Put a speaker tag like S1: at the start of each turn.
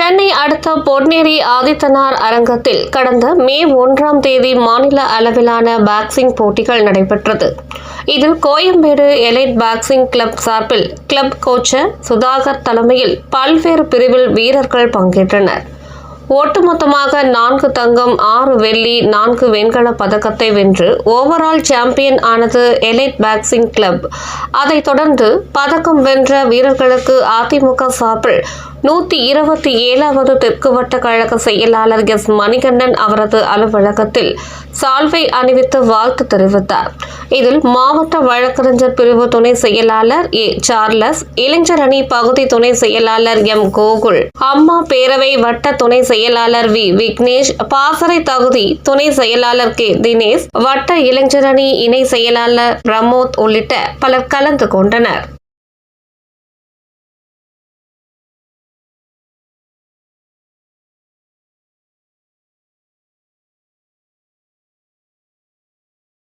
S1: சென்னை அடுத்த பொன்னேரி ஆதித்தனார் அரங்கத்தில் கடந்த மே 1ஆம் தேதி மாநில அளவிலான பாக்ஸிங் போட்டிகள் நடைபெற்றது. இதில் கோயம்பேடு எலைட் பாக்ஸிங் கிளப் சார்பில் கிளப் கோச்சர் சுதாகர் தலைமையில் பல்வேறு பிரிவில் வீரர்கள் பங்கேற்றனர். ஒட்டுமொத்தமாக 4 தங்கம், 6 வெள்ளி, 4 வெண்கல பதக்கத்தை வென்று ஓவரால் சாம்பியன் ஆனது எலைட் பாக்ஸிங் கிளப். அதைத் தொடர்ந்து பதக்கம் வென்ற வீரர்களுக்கு அதிமுக சார்பில் 127வது தெற்கு வட்ட கழக செயலாளர் எஸ். மணிகண்டன் அவரது அலுவலகத்தில் சால்வை அணிவித்து வாழ்த்து தெரிவித்தார். இதில் மாவட்ட வழக்கறிஞர் பிரிவு துணை செயலாளர் ஏ. சார்லஸ், இளைஞர் அணி பகுதி துணை செயலாளர் எம். கோகுல், அம்மா பேரவை வட்ட துணை செயலாளர் வி. விக்னேஷ், பாசறை தகுதி துணை செயலாளர் கே. தினேஷ், வட்ட இளைஞர் அணி இணை செயலாளர் பிரமோத் உள்ளிட்ட பலர் கலந்து கொண்டனர்.